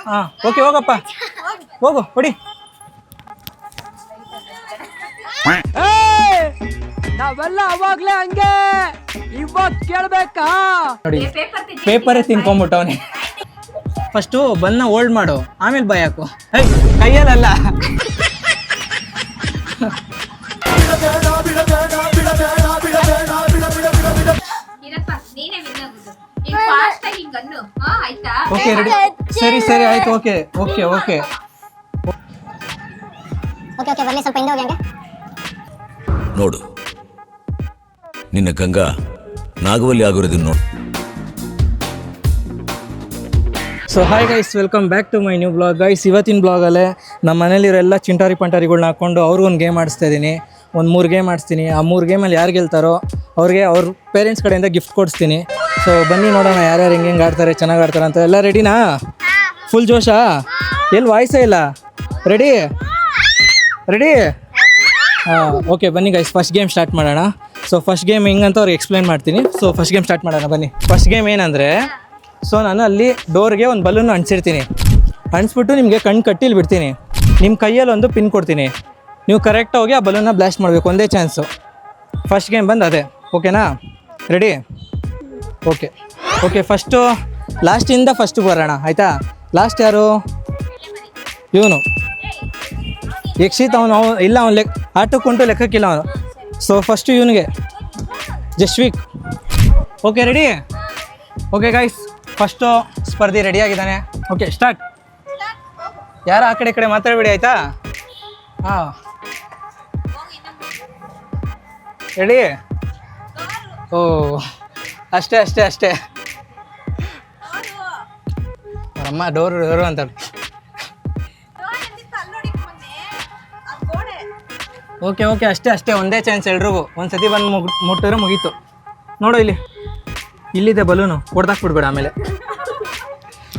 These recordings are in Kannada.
ಹಾಂ ಓಕೆ ಹೋಗಪ್ಪ ಹೋಗು ಹೊಡಿ. ನಾವೆಲ್ಲ ಅವಾಗ್ಲೇ ಹಂಗೆ ಇವಾಗ ಕೇಳ್ಬೇಕಾ ನೋಡಿ ಪೇಪರೇ ತಿನ್ಕೊಂಬಿಟ್ಟವನೆ. ಫಸ್ಟು ಬನ್ನ ಹೋಲ್ಡ್ ಮಾಡು, ಆಮೇಲೆ ಬಾಯ್ ಹಾಕು. ಕೈಯಲ್ಲ. ಓಕೆ ರೆಡಿ, ಸರಿ ಆಯ್ತು. ಓಕೆ ಬನ್ನಿ ಸ್ವಲ್ಪ ಹಿಂದೆ ಹೋಗಿ ಹಂಗೆ ನೋಡು, ನಿನ್ನ ಗಂಗಾ ನಾಗವಲ್ಲಿ ಆಗಿರೋದನ್ನ ನೋಡು. So hi guys, welcome back to my new blog. Guys, ಇವತ್ತಿನ ಬ್ಲಾಗಲ್ಲೇ ನಮ್ಮ ಮನೇಲಿರೋ ಎಲ್ಲ ಚಿಂಟಾರಿ ಪಂಟಾರಿಗಳ್ನ ಹಾಕ್ಕೊಂಡು ಅವ್ರಿಗೊಂದು ಗೇಮ್ ಆಡಿಸ್ತಾ ಇದ್ದೀನಿ. ಒಂದು 3 ಗೇಮ್ ಆಡಿಸ್ತೀನಿ. ಆ 3 ಗೇಮಲ್ಲಿ ಯಾರು ಗೆಲ್ತಾರೋ ಅವ್ರಿಗೆ ಅವ್ರ ಪೇರೆಂಟ್ಸ್ ಕಡೆಯಿಂದ ಗಿಫ್ಟ್ ಕೊಡಿಸ್ತೀನಿ. ಸೊ ಬನ್ನಿ ನೋಡೋಣ ಯಾರ್ಯಾರು ಹೆಂಗೆ ಆಡ್ತಾರೆ, ಚೆನ್ನಾಗಿ ಆಡ್ತಾರೆ ಅಂತ. ಎಲ್ಲ ರೆಡಿನಾ? ಫುಲ್ ಜೋಶಾ? ಎಲ್ಲಿ ವಾಯ್ಸೇ ಇಲ್ಲ. ರೆಡಿ? ಹಾಂ ಓಕೆ ಬನ್ನಿ ಗೈಸ್, ಫಸ್ಟ್ ಗೇಮ್ ಸ್ಟಾರ್ಟ್ ಮಾಡೋಣ. ಸೊ ಫಸ್ಟ್ ಗೇಮ್ ಹೆಂಗಂತ ಅವ್ರಿಗೆ ಎಕ್ಸ್ಪ್ಲೈನ್ ಮಾಡ್ತೀನಿ. ಸೊ ಫಸ್ಟ್ ಗೇಮ್ ಸ್ಟಾರ್ಟ್ ಮಾಡೋಣ ಬನ್ನಿ. ಫಸ್ಟ್ ಗೇಮ್ ಏನಂದರೆ, ಸೊ ನಾನು ಅಲ್ಲಿ ಡೋರ್ಗೆ ಒಂದು ಬಲೂನ್ ಅಂಟಿಸಿರ್ತೀನಿ. ಅಂಟಿಸ್ಬಿಟ್ಟು ನಿಮಗೆ ಕಣ್ಣು ಕಟ್ಟಿಲಿ ಬಿಡ್ತೀನಿ. ನಿಮ್ಮ ಕೈಯಲ್ಲಿ ಒಂದು ಪಿನ್ ಕೊಡ್ತೀನಿ. ನೀವು ಕರೆಕ್ಟಾಗಿ ಹೋಗಿ ಆ ಬಲೂನ್ನ ಬ್ಲಾಸ್ಟ್ ಮಾಡಬೇಕು, ಒಂದೇ ಚಾನ್ಸು. ಫಸ್ಟ್ ಗೇಮ್ ಬಂದು ಅದೇ, ಓಕೆನಾ? ರೆಡಿ? ಓಕೆ ಫಸ್ಟು ಲಾಸ್ಟಿಂದ ಫಸ್ಟಿಗೆ ಬರೋಣ ಆಯಿತಾ? ಲಾಸ್ಟ್ ಯಾರು? ಇವನು ಯಕ್ಷಿತ್. ಅವನು ಇಲ್ಲ, ಅವನು ಆಟಕ್ಕುಂಟು ಲೆಕ್ಕಕ್ಕಿಲ್ಲ ಅವನು. ಸೊ ಫಸ್ಟು ಇವನಿಗೆ Jasvik. Okay ready? Okay guys, first ಸ್ಪರ್ಧಿ ರೆಡಿಯಾಗಿದ್ದಾನೆ. Okay start. ಯಾರು ಆ ಕಡೆ ಮಾತಾಡಬೇಡಿ ಆಯಿತಾ? ಹಾಂ ರೆಡಿ? ಓ ಅಷ್ಟೇ. ಅವರಮ್ಮ ಡೋರು ಅಂತಾರೆ. ಓಕೆ ಅಷ್ಟೇ ಒಂದೇ ಚಾನ್ಸ್ ಎಲ್ರಿಗೂ. ಒಂದು ಸತಿ ಬಂದು ಮುಟ್ಟಿದ್ರೆ ಮುಗೀತು. ನೋಡು ಇಲ್ಲಿದೆ ಬಲೂನು, ಹೊಡೆದಾಕ್ಬಿಡ್ಬೇಡ ಆಮೇಲೆ.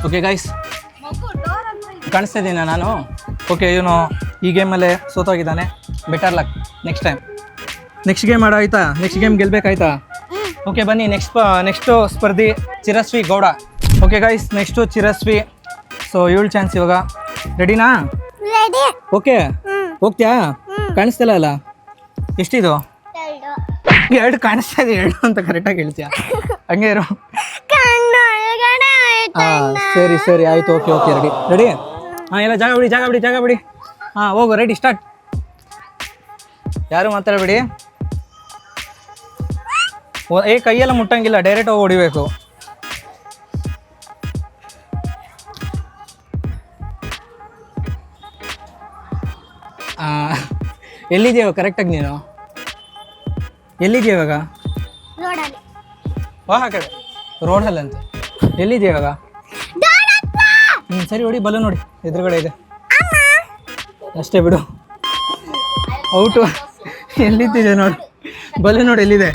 ಓಕೆ ಗೈಸ್, ಕಾಣಿಸ್ತಾ ಇದ್ದೀನ ನಾನು? ಓಕೆ, ಇವನು ಈ ಗೇಮಲ್ಲೇ ಸೋತೋಗಿದ್ದಾನೆ. Better luck next time. Next game ಆಡೋ ಆಯಿತಾ? ನೆಕ್ಸ್ಟ್ ಗೇಮ್ ಗೆಲ್ಲಬೇಕಾಯ್ತಾ? ಓಕೆ ಬನ್ನಿ, ನೆಕ್ಸ್ಟು ಸ್ಪರ್ಧಿ Chiraswi Gowda. Okay guys, next Chiraswi. So ಇವಳು ಚಾನ್ಸ್ ಇವಾಗ. ರೆಡಿನಾ? ಓಕೆ ಹೋಗ್ತೀಯಾ? ಕಾಣಿಸ್ತಿಲ್ಲ ಅಲ್ಲ? ಎಷ್ಟಿದು? 2 ಕಾಣಿಸ್ತಾ ಇದೆ. 2 ಅಂತ ಕರೆಕ್ಟಾಗಿ ಹೇಳ್ತೀಯಾ? ಹಂಗೆ ಇರು. ಹಾಂ ಸರಿ ಆಯಿತು. Okay ready? ಹಾಂ ಎಲ್ಲ ಜಾಗ ಬಿಡಿ. ಹಾಂ ಹೋಗು, ರೆಡಿ ಸ್ಟಾರ್ಟ್. ಯಾರು ಮಾತಾಡಬೇಡಿ. ಕೈಯೆಲ್ಲ ಮುಟ್ಟಂಗಿಲ್ಲ, ಡೈರೆಕ್ಟ್ ಹೋಗಿ ಹೊಡಿಬೇಕು. ಎಲ್ಲಿದೆಯೋ ಕರೆಕ್ಟಾಗಿ ನೀನು? ಎಲ್ಲಿದೆಯಾ ಇವಾಗ? ಆ ಕಡೆ ರೋಡಲ್ಲಂತೆ. ಎಲ್ಲಿದೆಯಾ ಇವಾಗ? ಸರಿ ಹೊಡಿ, ಬಲೂನ್ ನೋಡಿ, ಎದುರುಗಡೆ ಇದೆ ಅಷ್ಟೇ, ಬಿಡು. ಔಟು. ಎಲ್ಲಿದ್ದಿದೆ ನೋಡು, ಬಲೂನ್ ನೋಡಿ ಎಲ್ಲಿದೆ.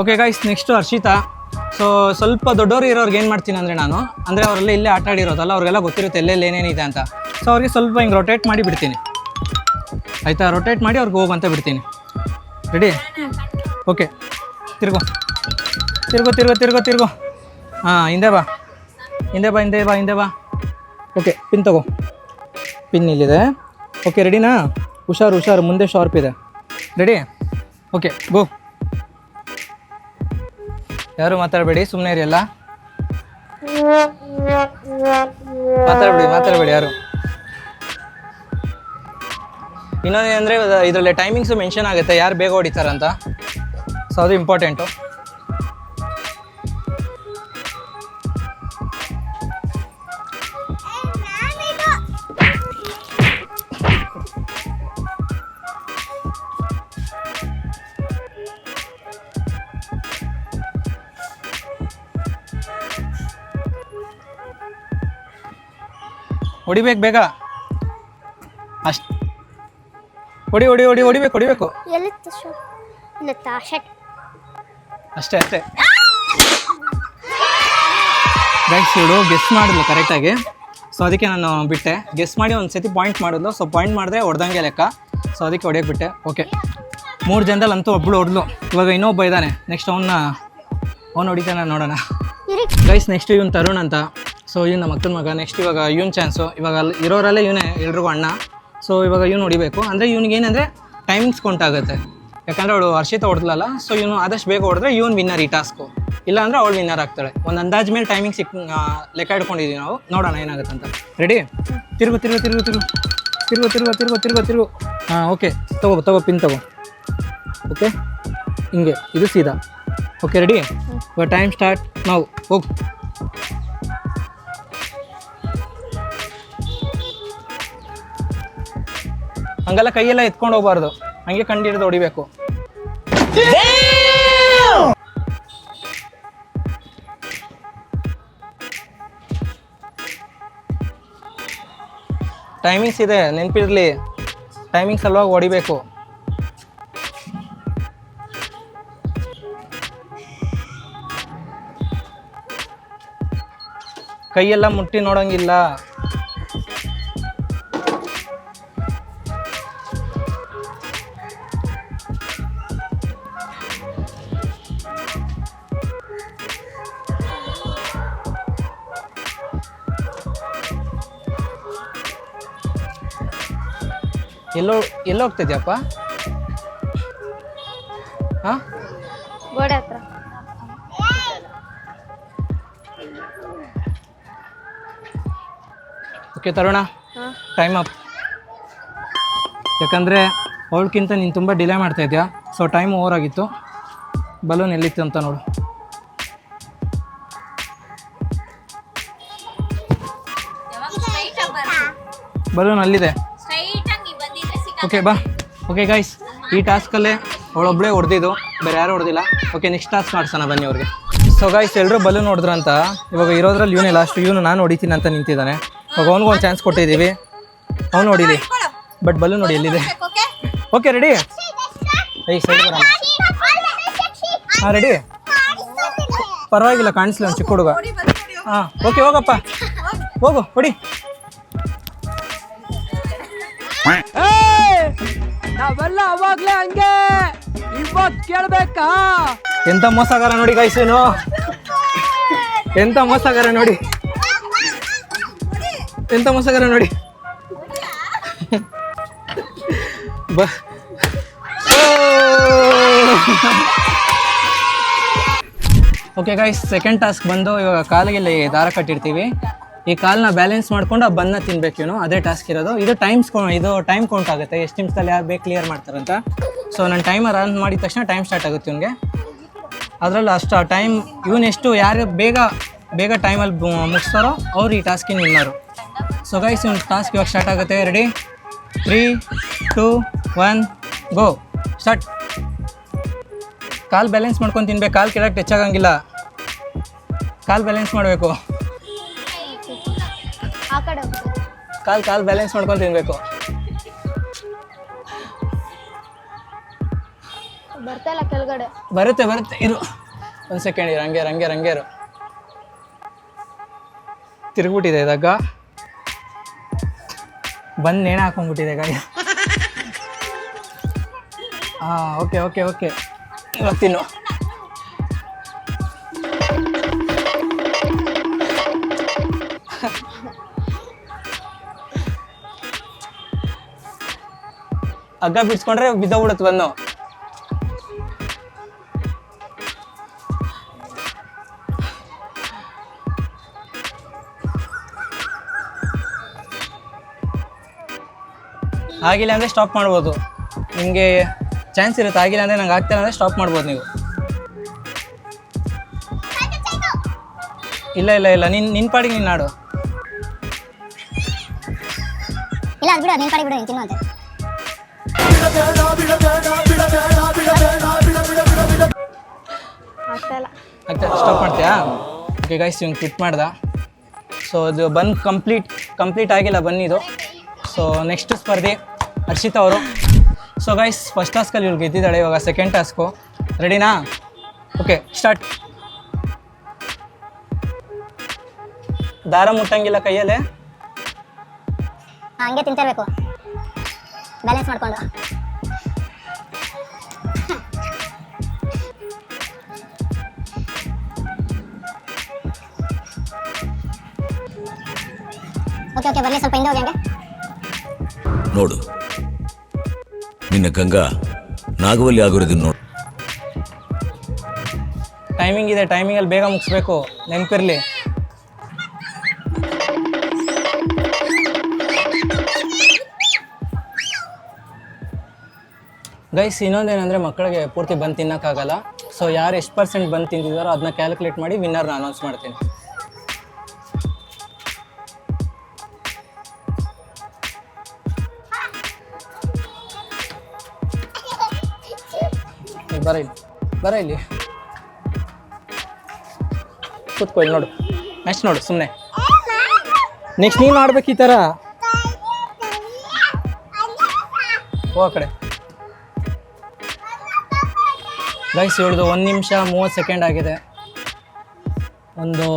Okay guys, next Harshita. So ಸ್ವಲ್ಪ ದೊಡ್ಡವರು ಇರೋರ್ಗೆ ಏನು ಮಾಡ್ತೀನಿ ಅಂದರೆ ಅವರೆಲ್ಲ ಇಲ್ಲೇ ಆಟ ಆಡಿರೋದಲ್ಲ, ಅವ್ರಿಗೆಲ್ಲ ಗೊತ್ತಿರುತ್ತೆ ಎಲ್ಲೆಲ್ಲಿ ಏನೇನಿದೆ ಅಂತ. ಸೊ ಅವ್ರಿಗೆ ಸ್ವಲ್ಪ ಹಿಂಗೆ ರೊಟೇಟ್ ಮಾಡಿ ಬಿಡ್ತೀನಿ ಆಯಿತಾ? ರೊಟೇಟ್ ಮಾಡಿ ಅವ್ರಿಗೆ ಹೋಗಂತ ಬಿಡ್ತೀನಿ. ರೆಡಿ? ಓಕೆ, ತಿರ್ಗೋ. ಹಾಂ ಹಿಂದೆ ಬಾ. ಓಕೆ, ಪಿನ್ ತಗೋ. ಪಿನ್ ಇಲ್ಲಿದೆ. ಓಕೆ ರೆಡಿನಾ? ಹುಷಾರು, ಮುಂದೆ ಶಾರ್ಪ್ ಇದೆ. ರೆಡಿ? Okay go. ಯಾರು ಮಾತಾಡಬೇಡಿ, ಸುಮ್ಮನೆ ಇರಿ ಎಲ್ಲ. ಮಾತಾಡಬೇಡಿ ಯಾರು. ಇನ್ನೊಂದೇನೆಂದರೆ ಇದರಲ್ಲಿ ಟೈಮಿಂಗ್ಸು ಮೆನ್ಷನ್ ಆಗುತ್ತೆ, ಯಾರು ಬೇಗ ಹೊಡಿತಾರಂತ. ಸೊ ಅದು ಇಂಪಾರ್ಟೆಂಟು. ಹೊಡಿಬೇಕು ಬೇಗ. ಅಷ್ಟು ಹೊಡಿಬೇಕು. ಅಷ್ಟೇ ಗೈಸ್, ಇವಳು ಗೆಸ್ ಮಾಡಿದ್ಲು ಕರೆಕ್ಟಾಗಿ. ಸೊ ಅದಕ್ಕೆ ನಾನು ಬಿಟ್ಟೆ. ಗೆಸ್ ಮಾಡಿ ಒಂದು ಸತಿ ಪಾಯಿಂಟ್ ಮಾಡಿದ್ಲು. ಸೊ ಪಾಯಿಂಟ್ ಮಾಡಿದ್ರೆ ಹೊಡೆದಂಗೆ ಲೆಕ್ಕ. ಸೊ ಅದಕ್ಕೆ ಹೊಡೆಯೋಕೆ ಬಿಟ್ಟೆ. ಓಕೆ, 3 ಜನದಲ್ಲಿ ಅಂತೂ ಒಬ್ಬಳು ಹೊಡೆದ್ಲು. ಇವಾಗ ಇನ್ನೊಬ್ಬ ಇದ್ದಾನೆ. ನೆಕ್ಸ್ಟ್ ಅವನು ಹೊಡಿತಾನೆ, ನೋಡೋಣ ಗೈಸ್. ನೆಕ್ಸ್ಟ್ ಇವನು ತರುಣ್ ಅಂತ. ಸೊ ಇವ್ನು ನಮ್ಮ ಅಕ್ಕನ ಮಗ. ನೆಕ್ಸ್ಟ್ ಇವಾಗ ಇವ್ನ ಚಾನ್ಸು. ಇವಾಗ ಇರೋರಲ್ಲೇ ಇವನೇ ಎಲ್ರಿಗೂ ಅಣ್ಣ. ಸೊ ಇವಾಗ ಇವ್ನು ಹೊಡಿಬೇಕು. ಅಂದರೆ ಇವ್ನಿಗೆ ಏನಂದರೆ ಟೈಮಿಂಗ್ಸ್ ಆಗುತ್ತೆ. ಯಾಕಂದರೆ ಅವಳು ಹರ್ಷಿತಾ ಹೊಡೆದ್ಲಲ್ಲ, ಸೊ ಇವನು ಆದಷ್ಟು ಬೇಗ ಹೊಡೆದ್ರೆ ಇವ್ನು ವಿನ್ನರ್ ಈ ಟಾಸ್ಕು. ಇಲ್ಲ ಅಂದರೆ ಅವಳು ವಿನ್ನರ್ ಆಗ್ತಾಳೆ. ಒಂದು ಅಂದಾಜು ಮೇಲೆ ಟೈಮಿಂಗ್ ಲೆಕ್ಕ ಇಟ್ಕೊಂಡಿದ್ದೀವಿ ನಾವು. ನೋಡೋಣ ಏನಾಗುತ್ತೆ ಅಂತ. ರೆಡಿ? ತಿರುಗು ತಿರುಗು ತಿರುಗು ತಿರುಗು ತಿರುಗು ತಿರುಗು ತಿರುಗು ತಿರುಗು ತಿರುಗು. ಹಾಂ, ಓಕೆ. ತಗೋ ಪಿನ್ ತಗೋ. ಓಕೆ, ಹಿಂಗೆ ಇದು ಸೀದಾ. Okay, ready? ಇವಾಗ ಟೈಮ್ ಸ್ಟಾರ್ಟ್. ನಾವು ಹೋಗು. ಹಂಗೆಲ್ಲ ಕೈಯೆಲ್ಲ ಎತ್ಕೊಂಡು ಹೋಗ್ಬಾರ್ದು, ಹಂಗೆ ಕಂಡಿಡ್ದು ಹೊಡಿಬೇಕು. ಟೈಮಿಂಗ್ಸ್ ಇದೆ, ನೆನಪಿರಲಿ. ಟೈಮಿಂಗ್ಸ್ ಸಲುವಾಗಿ ಹೊಡಿಬೇಕು. ಕೈಯೆಲ್ಲ ಮುಟ್ಟಿ ನೋಡೋಂಗಿಲ್ಲ. ಎಲ್ಲೋ ಹೋಗ್ತಿದ್ಯಪ್ಪ? ಹಾಂ, ಗೋಡೆ ಹತ್ರ. ಓಕೆ ತರುಣ, ಟೈಮ್ ಅಪ್. ಯಾಕಂದರೆ ಅವಳಕ್ಕಿಂತ ನೀನು ತುಂಬ ಡಿಲೇ ಮಾಡ್ತಾ ಇದೆಯಾ. ಸೊ ಟೈಮ್ ಓವರ್ ಆಗಿತ್ತು. ಬಲೂನ್ ಎಲ್ಲಿತ್ತು ಅಂತ ನೋಡು. ಬಲೂನ್ ಅಲ್ಲಿದೆ. ಓಕೆ ಬಾ. ಓಕೆ ಗೈಸ್, ಈ ಟಾಸ್ಕಲ್ಲೇ ಅವಳೊಬ್ಬಳೇ ಹೊಡೆದಿದ್ದು, ಬೇರೆ ಯಾರು ಹೊಡೆದಿಲ್ಲ. ಓಕೆ, ನೆಕ್ಸ್ಟ್ ಟಾಸ್ಕ್ ಮಾಡ್ಸೋಣ ಬನ್ನಿ ಅವ್ರಿಗೆ. ಸೊ ಗೈಸ್, ಎಲ್ಲರೂ ಬಲೂನ್ ಹೊಡೆದ್ರಂತ. ಇವಾಗ ಇರೋದ್ರಲ್ಲಿ ಇವನೇ ಲಾಸ್ಟ್. ಇವನು ನಾನು ಹೊಡಿತೀನಿ ಅಂತ ನಿಂತಿದ್ದಾನೆ. ಇವಾಗ ಅವ್ನಿಗೂ ಒಂದು ಚಾನ್ಸ್ ಕೊಟ್ಟಿದ್ದೀವಿ, ಅವನು ಹೊಡೀಲಿ. ಬಟ್ ಬಲೂನ್ ನೋಡಿ ಎಲ್ಲಿದೆ. Okay, ready? ಸೈಡ್ ಬರೋಣ. ಹಾಂ, ರೆಡಿ? ಪರವಾಗಿಲ್ಲ, ಕಾಣಿಸ್ಲಿ ಒಂದು ಚಿಕ್ಕ ಹುಡುಗ. ಹಾಂ, ಓಕೆ, ಹೋಗಪ್ಪ, ಹೋಗು, ಹೊಡಿ. ನಾವೆಲ್ಲ ಅವಾಗ್ಲೇ ಹಂಗೆ, ಇವಾಗ ಕೇಳ್ಬೇಕಾ? ಎಂತ ಮೋಸಗಾರ ನೋಡಿ ಗೈಸ್, ಏನು ಎಂತ ಮೋಸಗಾರ ನೋಡಿ, ಎಂತ ಮೋಸಗಾರ ನೋಡಿ. ಓಕೆ ಗೈಸ್, ಸೆಕೆಂಡ್ ಟಾಸ್ಕ್ ಬಂದು ಇವಾಗ ಕಾಲಿಗೆಲ್ಲ ದಾರ ಕಟ್ಟಿರ್ತೀವಿ. ಈ ಕಾಲನ್ನ ಬ್ಯಾಲೆನ್ಸ್ ಮಾಡ್ಕೊಂಡು ಆ ಬನ್ನ ತಿನ್ಬೇಕು ಇವನು. ಅದೇ ಟಾಸ್ಕ್ ಇರೋದು. ಇದು ಟೈಮ್ ಕೌಂಟ್ ಆಗುತ್ತೆ, ಎಷ್ಟು ನಿಮಿಷದಲ್ಲಿ ಯಾರು ಬೇಗ ಕ್ಲಿಯರ್ ಮಾಡ್ತಾರಂತ. ಸೊ ನಾನು ಟೈಮರ್ ಆನ್ ಮಾಡಿದ ತಕ್ಷಣ ಟೈಮ್ ಸ್ಟಾರ್ಟ್ ಆಗುತ್ತೆ ಇವನಿಗೆ. ಅದರಲ್ಲಿ ಅಷ್ಟು ಟೈಮ್ ಇವನೆಷ್ಟು ಯಾರು ಬೇಗ ಟೈಮಲ್ಲಿ ಮುಗಿಸ್ತಾರೋ ಅವ್ರು ಈ ಟಾಸ್ಕಿನ ವಿನ್ನರು. ಸೊ ಗೈಸ್, ಇವ್ನ ಟಾಸ್ಕ್ ಇವಾಗ ಸ್ಟಾರ್ಟ್ ಆಗುತ್ತೆ. ರೆಡಿ? 3, 2, 1 ಗೋ. ಸ್ಟಾರ್ಟ್. ಕಾಲು ಬ್ಯಾಲೆನ್ಸ್ ಮಾಡ್ಕೊಂಡು ತಿನ್ಬೇಕು. ಕಾಲು ಕೆಳಗೆ ಟಚ್ ಆಗಂಗಿಲ್ಲ. ಕಾಲು ಬ್ಯಾಲೆನ್ಸ್ ಮಾಡಬೇಕು. ಕಾಲು ಬ್ಯಾಲೆನ್ಸ್ ಮಾಡ್ಕೊಂಡು ತಿನ್ಬೇಕು. ಬರ್ತಲ್ಲ ಕೆಳಗಡೆ. ಬರುತ್ತೆ ಇರು ಒಂದು ಸೆಕೆಂಡ್ ಇರು. ಹಂಗೇರು ತಿರುಗ್ಬಿಟ್ಟಿದೆ ಇದಾಗ. ಬಂದು ನೇಣು ಹಾಕೊಂಡ್ಬಿಟ್ಟಿದೆ ಗಾಡಿ. ಹಾಂ, ಓಕೆ ಇವಾಗ ತಿನ್ನು. ಹಗ್ಗ ಬಿಡ್ಸ್ಕೊಂಡ್ರೆ ಬಿದ್ದೋಗ್ಬಿಡುತ್ತೆ ಬಂದು. ಆಗಿಲ್ಲ ಅಂದರೆ ಸ್ಟಾಪ್ ಮಾಡ್ಬೋದು. ನಿಮಗೆ ಚಾನ್ಸ್ ಇರುತ್ತೆ. ಆಗಿಲ್ಲ ಅಂದರೆ ನಂಗೆ ಆಗ್ತಿಲ್ಲ ಅಂದರೆ ಸ್ಟಾಪ್ ಮಾಡ್ಬೋದು ನೀವು. ಇಲ್ಲ ನಿನ್ನ ಪಾಡಿಗೆ ನೀನು ಆಡು. ಇಲ್ಲ, ಅದು ಬಿಡು, ನಿನ್ ಪಾಡಿಗೆ ಬಿಡು, ನೀನು ತಿನ್ನು ಅಂತೆ. ಸ್ಟಾಪ್ ಮಾಡ್ತೀಯಾ? ಓಕೆ ಗೈಸ್, ಇವ್ನು ಕ್ವಿಟ್ ಮಾಡ್ದ. ಸೊ ಅದು ಬಂದು ಕಂಪ್ಲೀಟ್ ಆಗಿಲ್ಲ ಬನ್ನಿದು. ಸೊ ನೆಕ್ಸ್ಟ್ ಸ್ಪರ್ಧೆ ಹರ್ಷಿತಾ ಅವರು. ಸೊ ಗೈಸ್, ಫಸ್ಟ್ ಟಾಸ್ಕಲ್ಲಿ ಇವ್ರು ಗೆದ್ದಿದ್ದಾಳೆ. ಇವಾಗ ಸೆಕೆಂಡ್ ಟಾಸ್ಕು. ರೆಡಿನಾ? Okay, start. ದಾರ ಮುಟ್ಟಂಗಿಲ್ಲ ಕೈಯಲ್ಲೇ. ಹಂಗೆ ತಿಂತಿರ್ಬೇಕು, ಬ್ಯಾಲೆನ್ಸ್ ಮಾಡ್ಕೊಂಡು. ಓಕೆ ಓಕೆ ಬರಲಿ, ಸ್ವಲ್ಪ ಹಿಂದೆ ಹೋಗಿ ಹಂಗೆ. ನೋಡು, ನಿನ್ನ ಗಂಗಾ ನಾಗವಲ್ಲಿ ಆಗಿರೋದನ್ನ ನೋಡು. ಟೈಮಿಂಗ್ ಇದೆ, ಟೈಮಿಂಗಲ್ಲಿ ಬೇಗ ಮುಗಿಸ್ಬೇಕು, ನೆನಪಿರಲಿ. ಗೈಸ್, ಇನ್ನೊಂದೇನೆಂದರೆ ಮಕ್ಕಳಿಗೆ ಪೂರ್ತಿ ಬಂದು ತಿನ್ನೋಕ್ಕಾಗಲ್ಲ. ಸೊ ಯಾರು ಎಷ್ಟು % ಬಂದು ತಿಂದಿದ್ದಾರೋ ಅದನ್ನ ಕ್ಯಾಲ್ಕುಲೇಟ್ ಮಾಡಿ ವಿನ್ನರ್ನ ಅನೌನ್ಸ್ ಮಾಡ್ತೀನಿ. ಬರ ಇಲ್ಲಿ ಕೂತ್ಕೊ, ಇಲ್ಲಿ ನೋಡು, ನೆಕ್ಸ್ಟ್ ನೋಡು, ಸುಮ್ಮನೆ ನೆಕ್ಸ್ಟ್ ನೀನು ಆಡ್ಬೇಕು ಈ ಥರ. ಹೋ ಆ ಕಡೆ. ಗೈಸ್, ಇವಳ್ದು 1 ನಿಮಿಷ 30 ಸೆಕೆಂಡ್ ಆಗಿದೆ. ಒಂದು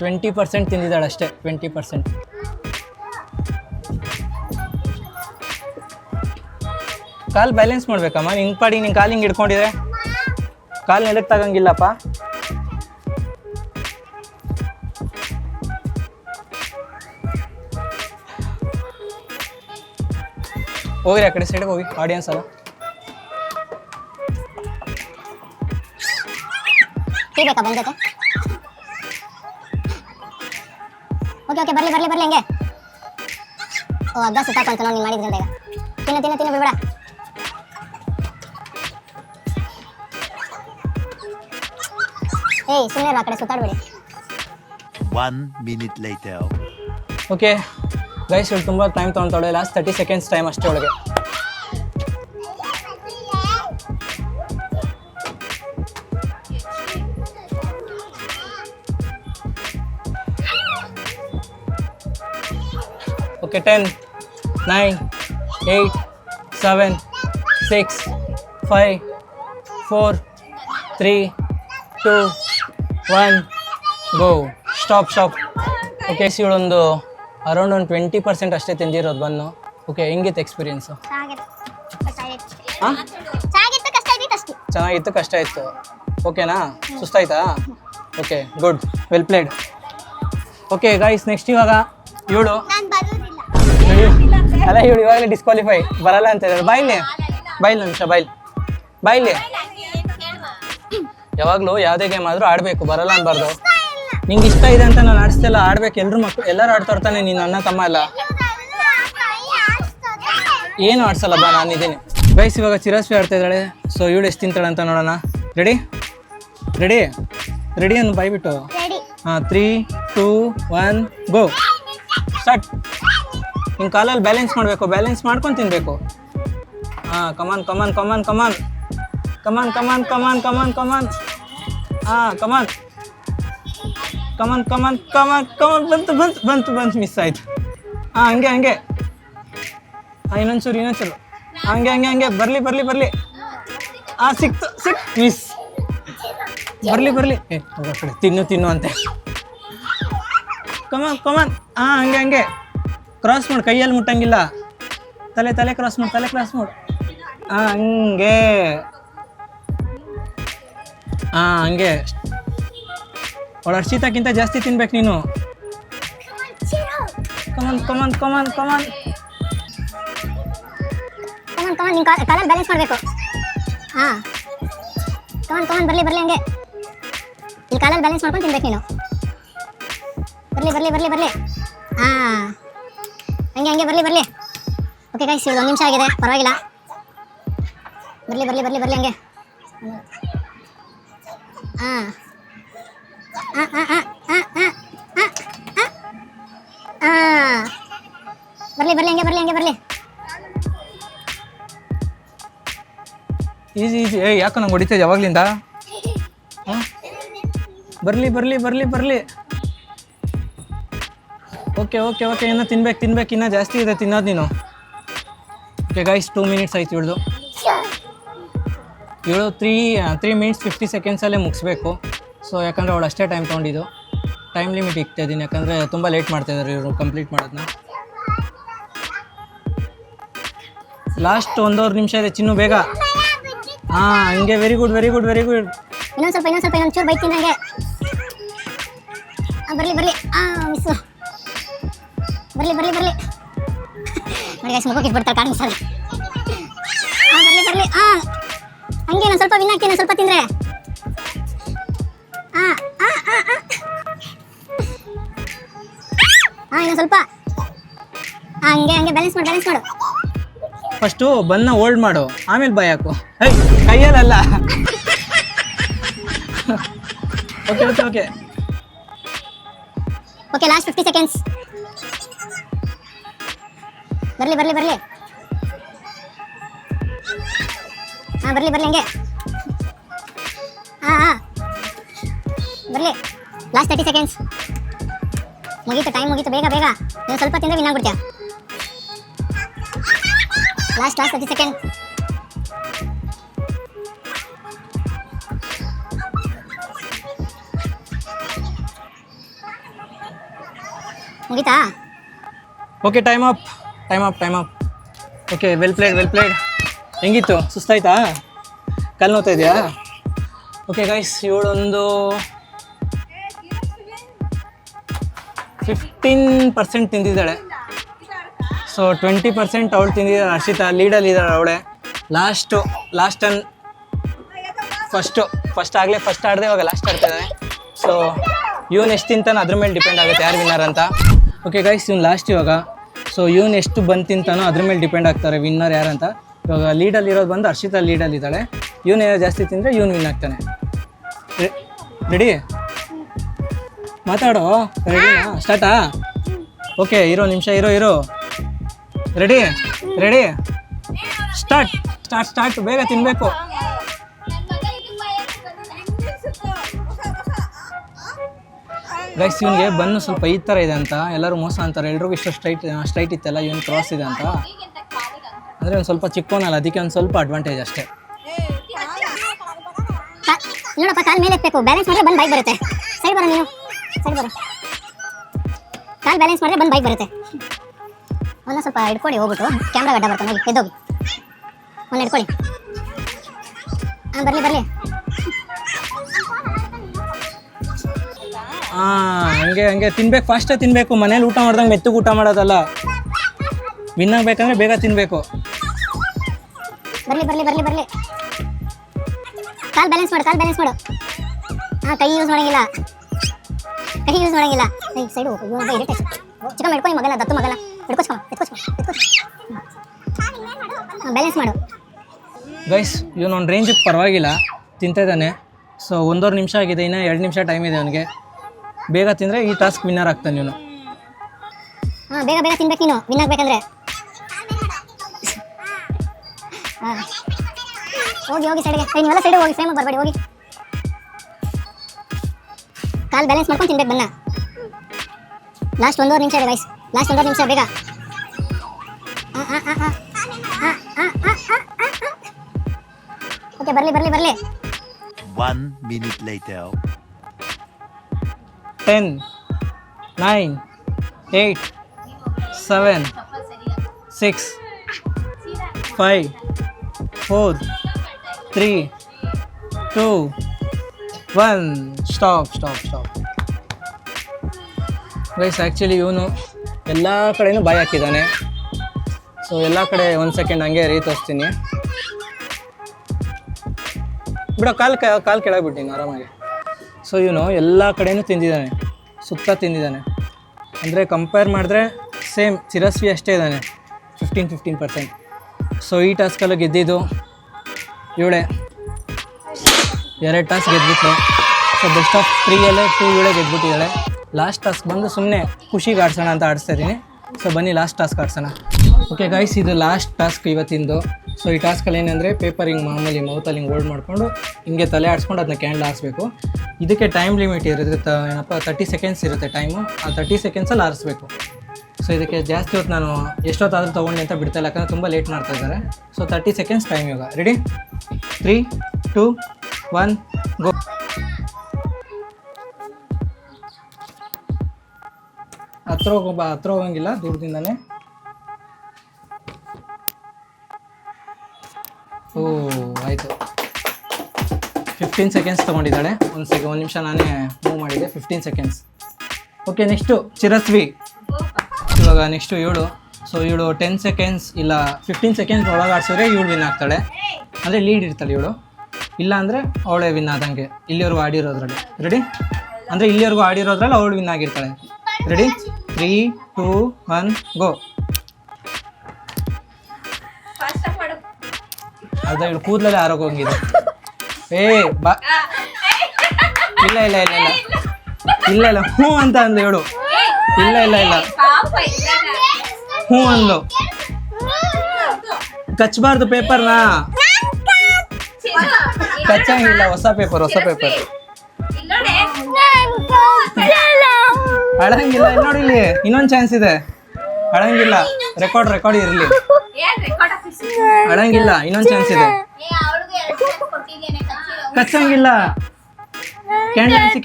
20% ತಿಂದಿದ್ದಾಳೆ ಅಷ್ಟೇ, 20%. ಕಾಲು ಬ್ಯಾಲೆನ್ಸ್ ಮಾಡ್ಬೇಕಮ್ಮ, ನಿನ್ನ ಪಾಡಿ ನಿನ್ನ ಕಾಲು ಹಿಂಗೆ ಹಿಡ್ಕೊಂಡಿದ್ರೆ ಕಾಲು ನೆಲಕ್ಕೆ ತಗಂಗಿಲ್ಲಪ್ಪ. ಹೋಗ್ರಿ ಆ ಕಡೆ ಸೈಡ್ಗೆ ಹೋಗಿ, ಆಡಿಯನ್ಸ್ ಅಲ್ಲ. ಟೀ ಬೇಕಾ ಬಂದಕ್ಕೆ? ಓಕೆ ಓಕೆ ಬರಲಿ ಬರಲಿ ಬರಲಿ ಹಂಗೆ. ಓ ಹಗ್ಗ ಸುತ್ತಾಕಂತ ನೋಡಿ ನೀನು ಮಾಡಿದ್ರಿಂದ. ಈಗ ತಿನ್ನ ತಿನ್ನ ತಿನ್ನ ಬಿಡ್ಬೇಡ. ಏಯ್ ಸುಮ್ಮನೆ ಆ ಕಡೆ ಸುತ್ತಾಡ್ಬೇಡಿ. 1 minute later. ಓಕೆ ಗೈಸ್, ಇವಳು ತುಂಬ ಟೈಮ್ ತೊಗೊಳ್ತಾಳೆ. ಲಾಸ್ಟ್ 30 ಸೆಕೆಂಡ್ಸ್ ಟೈಮ್ ಅಷ್ಟೇ ಒಳಗೆ. Okay 10, 9, 8, 7, 6, 5, 4, 3, 2, 1 go. ಸ್ಟಾಪ್. ಓಕೆ, ಇವಳೊಂದು ಅರೌಂಡ್ ಒಂದು 20% ಅಷ್ಟೇ ತಿಂದಿರೋದು ಬನ್ನು. ಓಕೆ, ಹೆಂಗಿತ್ತು ಎಕ್ಸ್ಪೀರಿಯನ್ಸು? ಹಾಂ, ಚೆನ್ನಾಗಿತ್ತು, ಕಷ್ಟ ಇತ್ತು. ಓಕೆನಾ? ಸುಸ್ತಾಯ್ತಾ? Okay, good, well played. Okay guys, next ಇವಾಗ ಇವಳು ಅಲ್ಲ, ಇವಳು ಇವಾಗಲೇ ಡಿಸ್ಕ್ವಾಲಿಫೈ, ಬರಲ್ಲ ಅಂತ ಹೇಳಿದ್ರು. ಬಾಯ್ಲಿ ನಿಮಿಷ, ಬಾಯ್ಲಿ. ಯಾವಾಗಲೂ ಯಾವುದೇ ಗೇಮ್ ಆದರೂ ಆಡಬೇಕು, ಬರಲ್ಲ ಅನ್ಬಾರ್ದು. ನಿಂಗೆ ಇಷ್ಟ ಇದೆ ಅಂತ ನಾನು ಆಡಿಸ್ತಿಲ್ಲ, ಆಡ್ಬೇಕು. ಎಲ್ಲರೂ ಆಡ್ತಾ ಇರ್ತಾನೆ, ನೀನು ಅಣ್ಣ ತಮ್ಮ ಎಲ್ಲ ಏನು ಆಡ್ಸಲ್ಲ ಬಾ, ನಾನಿದ್ದೀನಿ. ಗೈಸ್, ಇವಾಗ ಚಿರಸ್ವಿ ಆಡ್ತಾ ಇದ್ದಾಳೆ. ಸೊ ಇವಳು ಎಷ್ಟು ತಿಂತಾಳೆ ಅಂತ ನೋಡೋಣ. ರೆಡಿ ಅನ್ನು ಬಾಯ್ಬಿಟ್ಟು. ಹಾಂ, 3, 2, 1 ಗೋ. ಸ್ಟಾರ್ಟ್. ನಿನ್ನ ಕಾಲಲ್ಲಿ ಬ್ಯಾಲೆನ್ಸ್ ಮಾಡಬೇಕು, ಬ್ಯಾಲೆನ್ಸ್ ಮಾಡ್ಕೊಂಡು ತಿನ್ನಬೇಕು. ಹಾಂ, ಕಮಾನ್. ಹಾಂ, ಕಮಾನ್. ಬಂತು, ಮಿಸ್ ಆಯ್ತು. ಹಾಂ, ಹಂಗೆ. ಹಾಂ, ಇನ್ನೊಂಚೂರು. ಹಂಗೆ ಬರಲಿ. ಹಾಂ, ಸಿಕ್ತು, ಮಿಸ್. ಬರಲಿ. ಹೋಗೋ ಕಡೆ, ತಿನ್ನು ಅಂತೆ. ಕಮಾನ್. ಹಾಂ, ಹಂಗೆ ಕ್ರಾಸ್ ಮಾಡಿ, ಕೈಯಲ್ಲಿ ಮುಟ್ಟಂಗಿಲ್ಲ. ತಲೆ ಕ್ರಾಸ್ ಮಾಡು. ಹಾಂ, ಹಂಗೆ. ಅವಳು ಹರ್ಷಿತಾಕ್ಕಿಂತ ಜಾಸ್ತಿ ತಿನ್ಬೇಕು ನೀನು. ಕಮಾನ್. ನಿನ್ನ ಕಾಲಲ್ಲಿ ಬ್ಯಾಲೆನ್ಸ್ ಮಾಡಬೇಕು. ಹಾಂ, ಕಮಾನ್ ಬರಲಿ ಹಂಗೆ. ಇಲ್ಲಿ ಕಾಲಲ್ಲಿ ಬ್ಯಾಲೆನ್ಸ್ ಮಾಡ್ಕೊಂಡು ತಿನ್ಬೇಕು ನೀನು. ಬರಲಿ. ಹಾಂ, ಹಂಗೆ ಬರಲಿ. ಓಕೆ ಗೈಸ್, 1 ನಿಮಿಷ ಆಗಿದೆ, ಪರವಾಗಿಲ್ಲ. ಬರಲಿ ಹಂಗೆ. ಹಾಂ, ಬರಲಿ ಹಂಗೆ. ಈಸಿ. ಯಾಕೆ ನಂಗೆ ಹೊಡಿತೇವೆ ಯಾವಾಗಲಿಂದ? ಹಾಂ, ಬರಲಿ. ಓಕೆ. ಇನ್ನೂ ತಿನ್ಬೇಕು, ಇನ್ನೂ ಜಾಸ್ತಿ ಇದೆ ತಿನ್ನೋದು ನೀನು. ಓಕೆ ಗೈಸ್, 2 ಮಿನಿಟ್ಸ್ ಆಯ್ತು ಇವಳು 3 ಮಿನಿಟ್ಸ್ 50 ಸೆಕೆಂಡ್ಸಲ್ಲೇ ಮುಗಿಸ್ಬೇಕು. ಸೊ ಯಾಕಂದರೆ ಅವಳು ಅಷ್ಟೇ ಟೈಮ್ ತೊಗೊಂಡಿದ್ದು. ಟೈಮ್ ಲಿಮಿಟ್ ಇಕ್ತಾಯಿದ್ದೀನಿ, ಯಾಕಂದರೆ ತುಂಬ ಲೇಟ್ ಮಾಡ್ತಾಯಿದ್ದಾರೆ ಇವರು ಕಂಪ್ಲೀಟ್ ಮಾಡೋದನ್ನ. ಲಾಸ್ಟ್ 1.5 ನಿಮಿಷ ಇದೆ, ಚಿನ್ನು ಬೇಗ. ಹಾಂ, ಹಂಗೆ. Very good. ಇನ್ನೊಂದು ಸ್ವಲ್ಪ ಇನ್ನೊಂಚೂರು ಬೈಕ್ ತಿಂದಂಗೆ. ಬರಲಿ. ಮಿಸ್ಸು. ಬರ್ಲಿ ಬರ್ಲಿ ಬರ್ಲಿ ನೋಡಿ ಗೈಸ್ ಮುಖಕ್ಕೆ ಇಟ್ಬಿಡ್ತಾರೆ ಕಾಣಿಸ್ ಸರ್. ಬರ್ಲಿ ಬರ್ಲಿ ಹಂಗೆ ನಾನು ಸ್ವಲ್ಪ ವಿನ್ ಆಗ್ತೀನಿ ಸ್ವಲ್ಪ ತಿಂದ್ರೆ. ಇನ್ನು ಸ್ವಲ್ಪ ಹಂಗೆ ಹಂಗೆ ಬ್ಯಾಲೆನ್ಸ್ ಮಾಡು. ಫಸ್ಟು ಬನ್ನ ಹೋಲ್ಡ್ ಮಾಡು, ಆಮೇಲೆ ಬಾಯ್ ಹಾಕು. ಕೈಯಲ್ಲ. Okay okay okay okay last 50 seconds. ಬರ್ಲಿ ಬರ್ಲಿ ಬರ್ಲಿ ಬರ್ಲಿ ಬರ್ಲಿ ಹಂಗೆ ಬರ್ಲಿ ಲಾಸ್ಟ್ 30 ಸೆಕೆಂಡ್ಸ್. ಮುಗೀತು, ಟೈಮ್ ಮುಗೀತು, ಬೇಗ ಬೇಗ. ನೀವು ಸ್ವಲ್ಪ ತಿಂದರೆ ವಿನ್ ಆಗ್ಬಿಡ್ತೀಯ. Last 30 second. ಮುಗೀತಾ? Okay time up. Okay well played. ಹೆಂಗಿತ್ತು? ಸುಸ್ತಾಯ್ತಾ? ಕಲ್ಲು ನೋಡ್ತಾ ಇದೆಯಾ? ಓಕೆ ಗೈಸ್, ಇವಳೊಂದು 15% ತಿಂದಿದ್ದಾಳೆ. ಸೊ 20% ಅವಳು ತಿಂದಿದ್ದಾಳೆ. ಹರ್ಷಿತಾ ಲೀಡಲ್ಲಿ ಇದ್ದಾಳೆ ಅವಳೆ. ಲಾಸ್ಟ್ ಟನ್ ಫಸ್ಟ್ ಆಗಲೇ ಫಸ್ಟ್ ಆಡದೆ ಇವಾಗ ಲಾಸ್ಟ್ ಆಡ್ತಿದ್ದಾನೆ. ಸೊ ಇವನು ಎಷ್ಟು ತಿಂತಾನೋ ಅದ್ರ ಮೇಲೆ ಡಿಪೆಂಡ್ ಆಗುತ್ತೆ ಯಾರು ವಿನ್ನರ್ ಅಂತ. ಓಕೆ ಗೈಸ್, ಇವ್ನು ಲಾಸ್ಟ್ ಇವಾಗ. ಸೊ ಇವನು ಎಷ್ಟು ಬಂದು ತಿಂತಾನೋ ಅದ್ರ ಮೇಲೆ ಡಿಪೆಂಡ್ ಆಗ್ತಾರೆ ವಿನ್ನರ್ ಯಾರಂತ. ಇವಾಗ ಲೀಡಲ್ಲಿರೋದು ಬಂದು ಹರ್ಷಿತಾ ಲೀಡಲ್ಲಿದ್ದಾಳೆ. ಇವನು ಏನೋ ಜಾಸ್ತಿ ತಿಂದರೆ ಇವನು ವಿನ್ ಆಗ್ತಾನೆ. ರೆಡಿ? ಮಾತಾಡೋ. ರೆಡಿನಾ? ಸ್ಟಾರ್ಟಾ? ಓಕೆ ಇರೋ ನಿಮಿಷ ಇರೋ. Ready start. ಬೇಗ ತಿನ್ನಬೇಕು. ಗೈಸ್, ಇವನಿಗೆ ಬನ್ನು ಸ್ವಲ್ಪ ಈ ಥರ ಇದೆ ಅಂತ ಎಲ್ಲರೂ ಮೋಸ ಅಂತಾರೆ. ಎಲ್ರಿಗೂ ಇಷ್ಟು ಸ್ಟ್ರೈಟ್ ಇತ್ತಲ್ಲ, ಇವನು ಕ್ರಾಸ್ ಇದೆ ಅಂತ. ಅಂದರೆ ಒಂದು ಸ್ವಲ್ಪ ಚಿಕ್ಕವನಲ್ಲ, ಅದಕ್ಕೆ ಒಂದು ಸ್ವಲ್ಪ ಅಡ್ವಾಂಟೇಜ್ ಅಷ್ಟೇ. ನೋಡಪ್ಪ, ಕಾಲು ಮೇಲೆ ಎತ್ತಬೇಕು. ಬ್ಯಾಲೆನ್ಸ್ ಮಾಡಿದ್ರೆ ಬಂದು ಬೈಕ್ ಬರುತ್ತೆ. ಸೈಡ್ ಬರೋ ನೀನು, ಸೈಡ್ ಬರೋ. ಕಾಲು ಬ್ಯಾಲೆನ್ಸ್ ಮಾಡಿದ್ರೆ ಬಂದು ಬೈಕ್ ಬರುತ್ತೆ. ಒಂದು ಸ್ವಲ್ಪ ಹಿಡ್ಕೊಳ್ಳಿ, ಹೋಗ್ಬಿಟ್ಟು ಕ್ಯಾಮ್ರಾ ಗಡ್ಡ ಬರ್ತಾನೆ. ಹೋಗಿ ಎದ್ದೋಗಿ ಒಂದು ಹಿಡ್ಕೊಳ್ಳಿ. ಬರ್ಲಿ ಹಂಗೆ ತಿನ್ಬೇಕು. ಫಾಸ್ಟಾಗಿ ತಿನ್ನಬೇಕು. ಮನೇಲಿ ಊಟ ಮಾಡ್ದಂಗೆ ಮೆತ್ತಗೆ ಊಟ ಮಾಡೋದಲ್ಲ. ವಿನ್ ಆಗಬೇಕಂದ್ರೆ ಬೇಗ ತಿನ್ನಬೇಕು. ಬರ್ಲಿ ಕಾಲು ಬ್ಯಾಲೆನ್ಸ್ ಮಾಡು. ಕೈ ಯೂಸ್ ಮಾಡಂಗಿಲ್ಲ. ಸೈಡು ಇವನು ಇರಿಟೇಷನ್. ಚಿಕ್ಕ ಹಿಡ್ಕೊಂಡು ಮಗನ, ದತ್ತು ಮಗನ ಎತ್ಕೊಸ್ಕೊ. ಬ್ಯಾಲೆನ್ಸ್ ಮಾಡು. ಗೈಸ್, ಇವನು ಒಂದು ರೇಂಜಿಗೆ ಪರವಾಗಿಲ್ಲ ತಿಂತಾ ಇದ್ದಾನೆ. ಸೊ 1.5 ನಿಮಿಷ ಆಗಿದೆ, ಇನ್ನೂ 2 ನಿಮಿಷ ಟೈಮ್ ಇದೆ ಅವನಿಗೆ. ಬೇಗ ತಿಂದರೆ ಈ ಟಾಸ್ಕ್ ವಿನ್ನರ್ ಆಗ್ತಾನೆ ಇವನು. ಬೇಗ ತಿನ್ಬೇಕು ನೀನು ವಿನ್ ಆಗ್ಬೇಕಂದ್ರೆ. ಹೋಗಿ ಸೈಡ್ಗೆ. ನೀವೆಲ್ಲ ಸೈಡ್ ಹೋಗಿ, ಫ್ರೇಮ್ ಬರಬೇಡಿ, ಹೋಗಿ. ಕಾಲು ಬ್ಯಾಲೆನ್ಸ್ ಮಾಡ್ಕೊಂಡು ತಿನ್ಬೇಕು ಬನ್ನ. ಲಾಸ್ಟ್ 1.5 ನಿಮಿಷ ಇದೆ ಗೈಸ್. ಲಾಸ್ಟ್ 1.5 ನಿಮಿಷ, ಬೇಗ. ಓಕೆ ಬರ್ಲಿ. 1 minute later. 10, 9, 8, 7, 6, 5, 4, 3, 2, 1. Stop. Guys, actually ಇವನು ಎಲ್ಲ ಕಡೆನೂ ಬಾಯಿ ಹಾಕಿದ್ದಾನೆ. ಸೊ ಎಲ್ಲ ಕಡೆ 1 ಸೆಕೆಂಡ್ ಹಂಗೆ ತೋರಿಸ್ತೀನಿ. ಬಿಡೋ, ಕಾಲು ಕೆಳಗಿಬಿಟ್ಟಿನಿ ಆರಾಮಾಗಿ. ಸೊ ಇವನು ಎಲ್ಲ ಕಡೆನೂ ತಿಂದಿದ್ದಾನೆ, ಸುತ್ತ ತಿಂದಿದ್ದಾನೆ. ಅಂದರೆ ಕಂಪೇರ್ ಮಾಡಿದ್ರೆ ಸೇಮ್ ಚಿರಸ್ವಿ ಅಷ್ಟೇ ಇದ್ದಾನೆ, 15%. ಸೊ ಈ ಟಾಸ್ಕಲ್ಲೂ ಗೆದ್ದಿದ್ದು ಇವಳೆ. 2 ಟಾಸ್ಕ್ ಗೆದ್ಬಿಟ್ಲು. ಸೊ ಬೆಸ್ಟ್ ಆಫ್ 3ಯಲ್ಲೇ 2 ಇವಳೆ ಗೆದ್ಬಿಟ್ಟಿದ್ದಾಳೆ. ಲಾಸ್ಟ್ ಟಾಸ್ಕ್ ಬಂದು ಸುಮ್ಮನೆ ಖುಷಿಗೆ ಆಡ್ಸೋಣ ಅಂತ ಆಡಿಸ್ತಾ ಇದ್ದೀನಿ. ಸೊ ಬನ್ನಿ ಲಾಸ್ಟ್ ಟಾಸ್ಕ್ ಆಡ್ಸೋಣ. ಓಕೆ ಗೈಸ್, ಇದು ಲಾಸ್ಟ್ ಟಾಸ್ಕ್ ಇವತ್ತಿಂದು. ಸೊ ಈ ಟಾಸ್ಕಲ್ಲಿ ಏನಂದರೆ ಪೇಪರ್ ಹಿಂಗೆ ಮಾಮೂಲಿ ಮೌತಲ್ಲಿ ಹಿಂಗೆ ಹೋಲ್ಡ್ ಮಾಡಿಕೊಂಡು ಹಿಂಗೆ ತಲೆ ಆಡಿಸ್ಕೊಂಡು ಅದನ್ನ ಕ್ಯಾಂಡಲ್ ಹಾರಿಸ್ಬೇಕು. ಇದಕ್ಕೆ ಟೈಮ್ ಲಿಮಿಟ್ ಇರುತ್ತೆ, 30 ಸೆಕೆಂಡ್ಸ್ ಇರುತ್ತೆ ಟೈಮು. ಆ 30 ಸೆಕೆಂಡ್ಸಲ್ಲಿ ಆರಿಸ್ಬೇಕು. ಸೊ ಇದಕ್ಕೆ ಜಾಸ್ತಿ ಹೊತ್ತು ನಾನು ಎಷ್ಟೊತ್ತಾದರೂ ತೊಗೊಂಡು ಅಂತ ಬಿಡ್ತಾಯಿಲ್ಲ, ಯಾಕಂದರೆ ತುಂಬ ಲೇಟ್ ಮಾಡ್ತಾ ಇದ್ದಾರೆ. ಸೊ 30 ಸೆಕೆಂಡ್ಸ್ ಟೈಮ್ ಇವಾಗ. ರೆಡಿ? 3, 2, 1 ಗೋ. ಹತ್ರ ಹೋಗಂಗಿಲ್ಲ, ದೂರದಿಂದನೇ. ಆಯಿತು. 15 ಸೆಕೆಂಡ್ಸ್ ತೊಗೊಂಡಿದ್ದಾಳೆ. ಒಂದು ನಿಮಿಷ ನಾನೇ ಮೂವ್ ಮಾಡಿದ್ದೆ. 15 ಸೆಕೆಂಡ್ಸ್. Okay, next ಚಿರಸ್ವಿ. ಇವಾಗ ಇವಾಗ ನೆಕ್ಸ್ಟು ಇವಳು. ಸೊ ಇವಳು 10 ಸೆಕೆಂಡ್ಸ್ ಇಲ್ಲ 15 ಸೆಕೆಂಡ್ಸ್ ಒಳಗೆ ಆಡ್ಸಿದ್ರೆ ಇವಳು ವಿನ್ ಆಗ್ತಾಳೆ, ಅಂದರೆ ಲೀಡ್ ಇರ್ತಾಳೆ ಇವಳು. ಇಲ್ಲ ಅಂದರೆ ಅವಳೇ ವಿನ್ ಆದಂಗೆ ಇಲ್ಲಿವರೆಗೂ ಆಡಿರೋದ್ರಲ್ಲಿ. ರೆಡಿ? ಅಂದರೆ ಇಲ್ಲಿವರೆಗೂ ಆಡಿರೋದ್ರಲ್ಲಿ ಅವಳು ವಿನ್ ಆಗಿರ್ತಾಳೆ. ರೆಡಿ? 3, 2, 1 ಗೋ. ಅದ ಇವಳು ಕೂದಲಲ್ಲೇ ಆರೋಗೋಂಗಿದೆ. ಬಾ. ಇಲ್ಲ ಇಲ್ಲ ಇಲ್ಲ ಇಲ್ಲ ಇಲ್ಲ ಇಲ್ಲ ಹ್ಞೂ ಅಂತ ಅಂದ್ಲು ಇವಳು. ಇಲ್ಲ ಇಲ್ಲ ಇಲ್ಲ ಹ್ಞೂ ಅಂದ್ಲು. ಕಚ್ಚಬಾರ್ದು ಪೇಪರ್ನ, ಕಚ್ಚಂಗಿಲ್ಲ. ಹೊಸ ಪೇಪರ್ ಅಳಂಗಿಲ್ಲ. ನೋಡಿ ಇಲ್ಲಿ ಇನ್ನೊಂದು ಚಾನ್ಸ್ ಇದೆ. ಅಳಂಗಿಲ್ಲ, ರೆಕಾರ್ಡ್ ಇರಲಿ. ಅಳಂಗಿಲ್ಲ, ಇನ್ನೊಂದು ಚಾನ್ಸ್ ಇದೆ. ಕಚ್ಚಂಗಿಲ್ಲ. ಕ್ಯಾಂಡಲ್ ಹಚ್ಚಿ.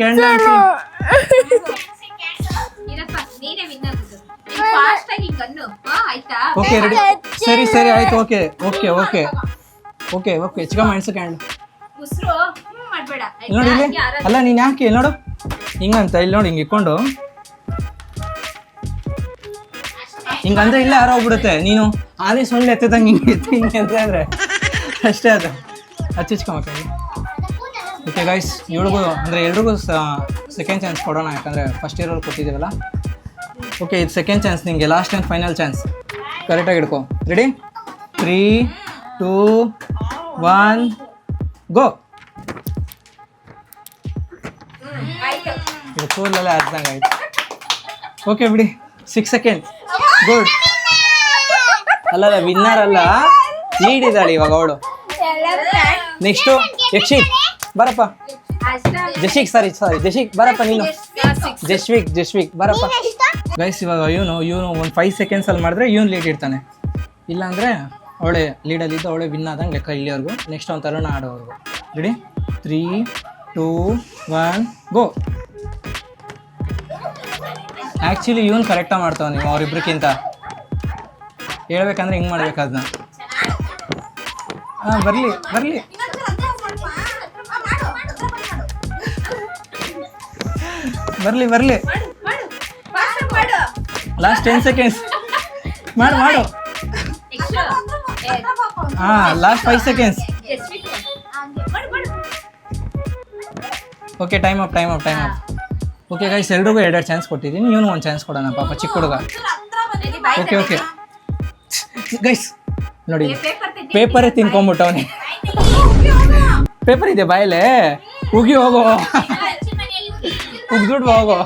Okay ready. ಸರಿ ಆಯ್ತು. ಓಕೆ ಚಿಕ್ಕ ಮೆಣಸು ಕ್ಯಾಂಡಲ್ ನೋಡಿ ಇಲ್ಲಿ. ಅಲ್ಲ ನೀನು ಯಾಕೆ ಇಲ್ಲಿ ನೋಡು ಹಿಂಗಂತ, ಇಲ್ಲಿ ನೋಡಿ ಹಿಂಗೆ ಇಟ್ಕೊಂಡು ಹಿಂಗಂದ್ರೆ ಇಲ್ಲೇ ಆರೋಗ್ಬಿಡುತ್ತೆ. ನೀನು ಆದಿ ಸೊಳ್ಳೆ ಎತ್ತದಂಗೆ ಹಿಂಗೆ ಅಂತ ಅಂದರೆ ಅಷ್ಟೇ ಅದು ಹಚ್ಚಿಚ್ಕೊಂಬ. ಓಕೆ ಗೈಸ್, ಇವಳಿಗೂ ಅಂದರೆ ಎಲ್ರಿಗೂ ಸೆಕೆಂಡ್ ಚಾನ್ಸ್ ಕೊಡೋಣ, ಯಾಕಂದರೆ ಫಸ್ಟ್ ಇಯರ್ ಕೊಟ್ಟಿದ್ದೀವಲ್ಲ. ಓಕೆ, ಇದು ಸೆಕೆಂಡ್ ಚಾನ್ಸ್ ನಿಮಗೆ, ಲಾಸ್ಟ್ ಆ್ಯಂಡ್ ಫೈನಲ್ ಚಾನ್ಸ್. ಕರೆಕ್ಟಾಗಿ ಹಿಡ್ಕೊ. ರೆಡಿ? 3, 2, 1 ಗೋ. ಇದು ಕೂದಲೆಲ್ಲ ಅರ್ಧಂಗೆ ಆಯ್ತು. ಓಕೆ ಬಿಡಿ, 6 ಸೆಕೆಂಡ್. ಗುಡ್. ಅಲ್ಲ ವಿನ್ನರ್ ಅಲ್ಲ, ಲೀಡ್ ಇದ್ದಾಳೆ ಇವಾಗ ಅವಳು. ನೆಕ್ಸ್ಟು ಯಕ್ಷಿತ್ ಬರಪ್ಪ. ಜಶಿಕ್ ಬರಪ್ಪ. ನೀನು ಜಶ್ವಿಕ್ ಬರಪ್ಪ. ಗೈಸ್, ಇವಾಗ ಇವನು ಒಂದು 5 ಸೆಕೆಂಡ್ಸಲ್ಲಿ ಮಾಡಿದ್ರೆ ಇವನು ಲೀಡ್ ಇರ್ತಾನೆ. ಇಲ್ಲಾಂದರೆ ಅವಳೆ ಲೀಡಲ್ಲಿದ್ದು ಅವಳೆ ವಿನ್ ಆದಂಗೆ ಲೆಕ್ಕ ಇಲ್ಲಿವರೆಗೂ. ನೆಕ್ಸ್ಟ್ ಒಂದು ತರುಣ ಆಡೋವರೆಗೂ. ರೆಡಿ? 3, 2, 1 ಗೋ. ಆ್ಯಕ್ಚುಲಿ ಇವನು ಕರೆಕ್ಟಾಗಿ ಮಾಡ್ತಾವೆ ನೀವು ಅವರಿಬ್ರಿಗಿಂತ. ಹೇಳ್ಬೇಕಂದ್ರೆ ಹಿಂಗೆ ಮಾಡ್ಬೇಕು ಅದನ್ನ. ಬರಲಿ ಲಾಸ್ಟ್ 10 ಸೆಕೆಂಡ್ಸ್. ಮಾಡು last 5 seconds. Okay, time up. Okay guys, ಎಲ್ರಿಗೂ 2 ಚಾನ್ಸ್ ಕೊಟ್ಟಿದ್ದೀನಿ. ಇವನು ಒಂದು ಚಾನ್ಸ್ ಕೊಡೋಣ, ಪಾಪ ಚಿಕ್ಕ ಹುಡುಗ. ಓಕೆ ಗೈಸ್ ನೋಡಿ, ಪೇಪರೇ ತಿನ್ಕೊಂಬಿಟ್ಟವನಿ. ಪೇಪರ್ ಇದೆ ಬಾಯಲ್ಲೇ, ಉಗಿ ಹೋಗೋ, ಉಗ್ದುಡ್ಬ ಹೋಗೋ.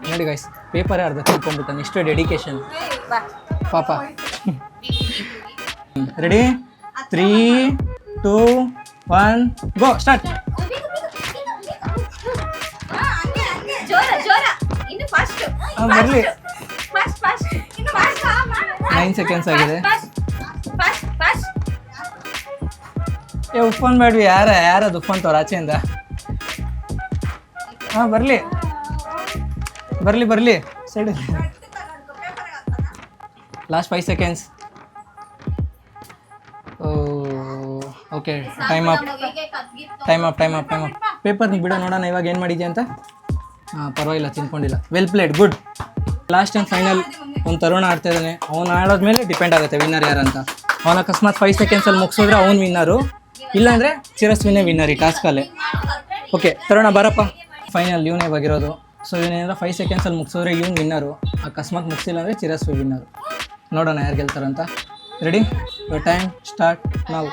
ನೋಡಿ ಗೈಸ್, ಪೇಪರೇ ಅರ್ಧ ತಿನ್ಕೊಂಬಿಟ್ಟಾನೆ. ಇಷ್ಟು ಡೆಡಿಕೇಶನ್ ಪಾಪ. ರೆಡಿ? 3, 2, 1 ಗೋ. ಸ್ಟಾರ್ಟ್. ಬರಲಿ. 9 ಸೆಕೆಂಡ್ಸ್ ಆಗಿದೆ. ಉಪ್ಪನ್ ಬೇಡ್ವಿ. ಯಾರದು ಉಪ್ಪಂತವ್ರು ಆಚೆಯಿಂದ? ಬರಲಿ side. Last 5 seconds. Okay, time up. Paper ಬಿಡೋ, ನೋಡೋಣ ಇವಾಗ ಏನು ಮಾಡಿದ್ಯಾ ಅಂತ. ಪರವಾಗಿಲ್ಲ, ತಿನ್ಕೊಂಡಿಲ್ಲ. Well played, good. Last and final ಒಂದು ತರುಣ ಆಡ್ತಾ ಇದ್ದಾನೆ. ಅವ್ನು ಆಡೋದ್ಮೇಲೆ ಡಿಪೆಂಡ್ ಆಗುತ್ತೆ ವಿನ್ನರ್ ಯಾರಂತ. ಅವನ ಅಕಸ್ಮಾತ್ 5 ಸೆಕೆಂಡ್ಸಲ್ಲಿ ಮುಗಿಸಿದ್ರೆ ಅವ್ನು ವಿನ್ನರು, ಇಲ್ಲಾಂದರೆ ಚಿರಸ್ವಿನೇ ವಿನ್ನರ್ ಈ ಟಾಸ್ಕಲ್ಲಿ. ಓಕೆ ತರುಣ ಬರಪ್ಪ. ಫೈನಲ್ ಇವನೇ ಬಗಿರೋದು. ಸೊ ಇವನೇನಾದ್ರು 5 ಸೆಕೆಂಡ್ಸಲ್ಲಿ ಮುಗಿಸಿದ್ರೆ ಇವ್ನು ವಿನ್ನರು, ಅಕಸ್ಮಾತ್ ಮುಗಿಸಿಲ್ಲ ಅಂದರೆ ಚಿರಸ್ವಿ ವಿನ್ನರು. ನೋಡೋಣ ಯಾರು ಗೆಲ್ತಾರಂತ. ರೆಡಿ? ಟೈಮ್ ಸ್ಟಾರ್ಟ್ ನಾವು.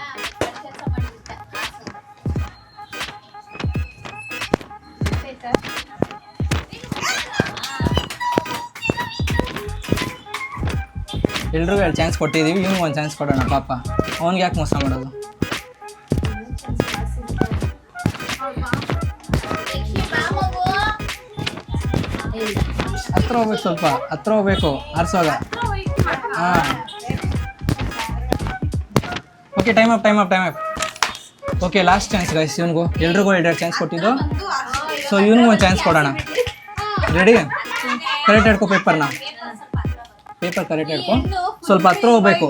ಎಲ್ರಿಗೂ 2 ಚಾನ್ಸ್ ಕೊಟ್ಟಿದ್ದೀವಿ, ಇವ್ನಿಗೆ 1 ಚಾನ್ಸ್ ಕೊಡೋಣ ಪಾಪ. ಅವ್ನಿಗೆ ಯಾಕೆ ಮೋಸ ಮಾಡೋದು? ಹತ್ರ ಹೋಗ್ಬೇಕು, ಸ್ವಲ್ಪ ಹತ್ರ ಹೋಗ್ಬೇಕು ಆರಿಸುವಾಗ. Okay, time up. Okay, last chance guys. ಇವನಿಗೂ ಎಲ್ರಿಗೂ 2 ಚಾನ್ಸ್ ಕೊಟ್ಟಿದ್ದು. ಸೊ ಇವನಿಗೂ 1 ಚಾನ್ಸ್ ಕೊಡೋಣ. ರೆಡಿ? ಕರೆಕ್ಟ್ ಹಿಡ್ಕೊ ಪೇಪರ್ನ. ಪೇಪರ್ ಕರೆಕ್ಟ್ ಹಿಡ್ಕೊ, ಸ್ವಲ್ಪ ಹತ್ರ ಹೋಗ್ಬೇಕು.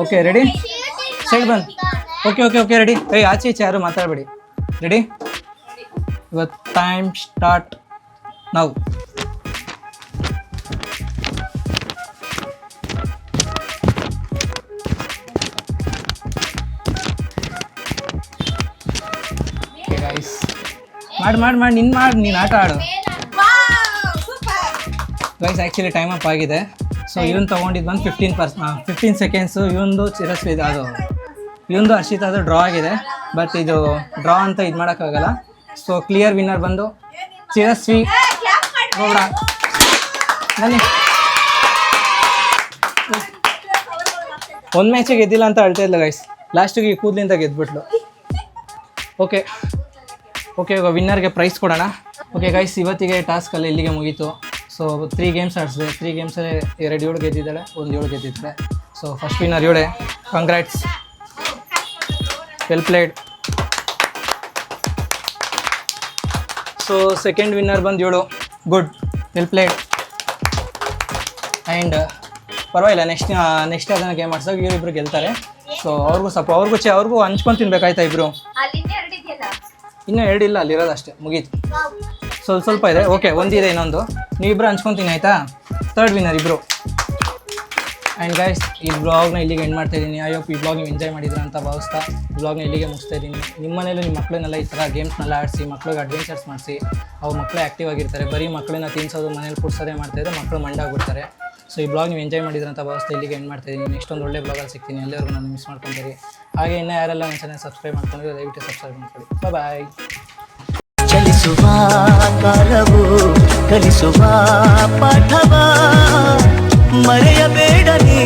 Okay ready? ಸೈಡ್ ಬಂದು. Okay ready? ಆಚೆ ಯಾರು ಮಾತಾಡಬೇಡಿ. ರೆಡಿ? ಇವತ್ತು ಟೈಮ್ ಸ್ಟಾರ್ಟ್ ನಾವು. ಮಾಡಿ ನೀನು ಆಟ ಆಡು ಗೈಸ್. ಆ್ಯಕ್ಚುಲಿ ಟೈಮ್ ಅಪ್ ಆಗಿದೆ. ಸೊ ಇವನು ತೊಗೊಂಡಿದ್ದು ಬಂದು 15 ಸೆಕೆಂಡ್ಸು. ಇವೊಂದು ಚಿರಸ್ವಿ ಅದು ಇವೊಂದು ಹರ್ಷಿತ್ ಅದು ಡ್ರಾ ಆಗಿದೆ. ಬಟ್ ಇದು ಡ್ರಾ ಅಂತ ಇದು ಮಾಡೋಕ್ಕಾಗಲ್ಲ. ಸೊ ಕ್ಲಿಯರ್ ವಿನ್ನರ್ ಬಂದು ಚಿರಸ್ವಿ ಗೌಡ. ಬನ್ನಿ. ಒಂದು ಮ್ಯಾಚಿಗೆ ಗೆದ್ದಿಲ್ಲ ಅಂತ ಅಳ್ತಾ ಇಲ್ಲ ಗೈಸ್. ಲಾಸ್ಟಿಗೆ ಈ ಕೂದಲಿಂದ ಗೆದ್ಬಿಟ್ಲು. ಓಕೆ ಇವಾಗ ವಿನ್ನರ್ಗೆ ಪ್ರೈಸ್ ಕೊಡೋಣ. ಓಕೆ ಗೈಸ್, ಇವತ್ತಿಗೆ ಟಾಸ್ಕಲ್ಲಿ ಇಲ್ಲಿಗೆ ಮುಗೀತು. ಸೊ 3 ಗೇಮ್ಸ್ ಆಡಿಸಿದೆ. 3 ಗೇಮ್ಸಲ್ಲಿ 2 7 ಗೆದ್ದಿದ್ದಾಳೆ, 1 7 ಗೆದ್ದಿದ್ದಾಳೆ. ಸೊ ಫಸ್ಟ್ ವಿನ್ನರ್ ಇವಳೆ. Congrats, well played. So second winner ಬಂದು ಇವಳು. Good, well played. ಆ್ಯಂಡ್ ಪರವಾಗಿಲ್ಲ, ನೆಕ್ಸ್ಟ್ ಅದನ್ನು ಗೇಮ್ ಆಡ್ಸಾಗ ಇವರಿಬ್ರು ಗೆಲ್ತಾರೆ. ಸೊ ಅವ್ರಿಗೂ ಹಂಚ್ಕೊಂಡು ತಿನ್ಬೇಕಾಯ್ತಾ ಇಬ್ಬರು? ಇನ್ನೂ 2 ಇಲ್ಲ, ಅಲ್ಲಿರೋದು ಅಷ್ಟೇ, ಮುಗೀತು. ಸ್ವಲ್ಪ ಇದೆ. ಓಕೆ, ಒಂದಿದೆ ಇನ್ನೊಂದು. ನೀವಿಬ್ಬರು ಹಂಚ್ಕೊತೀನಿ ಆಯಿತಾ? ಥರ್ಡ್ ವಿನ್ನರ್ ಇಬ್ಬರು. ಆ್ಯಂಡ್ ಗೈಸ್, ಈ ಬ್ಲಾಗ್ನ ಇಲ್ಲಿಗೆ ಎಂಡ್ ಮಾಡ್ತಾ ಇದ್ದೀನಿ. ಐ ಹೋಪ್ ಈ ಬ್ಲಾಗ್ ನೀವು ಎಂಜಾಯ್ ಮಾಡಿದ್ರ ಅಂತ ಭಾವಿಸ್ತಾ ಬ್ಲಾಗ್ನ ಇಲ್ಲಿಗೆ ಮುಗಿಸ್ತಾ ಇದ್ದೀನಿ. ನಿಮ್ಮ ಮನೇಲೂ ನಿಮ್ಮ ಮಕ್ಕಳನ್ನೆಲ್ಲ ಈ ಥರ ಗೇಮ್ಸ್ನೆಲ್ಲ ಆಡಿಸಿ, ಮಕ್ಳಿಗೆ ಅಡ್ವೆಂಚರ್ಸ್ ಮಾಡಿಸಿ. ಅವು ಮಕ್ಕಳು ಆ್ಯಕ್ಟಿವ್ ಆಗಿರ್ತಾರೆ. ಬರೀ ಮಕ್ಕಳನ್ನ ತಿನ್ಸೋದು, ಮನೇಲಿ ಕೂಡ್ಸೋದೇ ಮಾಡ್ತಾಯಿದ್ರೆ ಮಕ್ಕಳು ಮಂಡಾಗ್ಬಿಡ್ತಾರೆ. ಸೊ ಈ ಬ್ಲಾಗ್ ನೀವು ಎಂಜಾಯ್ ಮಾಡಿದ್ರ ಅಂತ ಭಾವಿಸ್ತಾ ಇಲ್ಲಿಗೆ ಎಂಡ್ ಮಾಡ್ತಾ ಇದ್ದೀನಿ. ನೆಕ್ಸ್ಟ್ ಒಂದು ಒಳ್ಳೆ ಬ್ಲಾಗಲ್ಲಿ ಸಿಗ್ತೀನಿ. ಎಲ್ಲರಿಗೂ ನಾನು ಮಿಸ್ ಮಾಡ್ಕೊತೀರಿ. ಹಾಗೆ ಇನ್ನೂ ಯಾರೆಲ್ಲ ನನ್ನ ಚಾನಲ್ ಸಬ್ಸ್ಕ್ರೈಬ್ ಮಾಡ್ಕೊಂಡಿದ್ರೆ ದಯವಿಟ್ಟು ಸಬ್ಸ್ಕ್ರೈಬ್ ಮಾಡ್ಕೊಳ್ಳಿ. ಬಾಯ್. ಚಲಿಸುವ ಕಾಲವು ಕಲಿಸುವ ಪಾಠವ ಮರೆಯಬೇಡ ನೀ.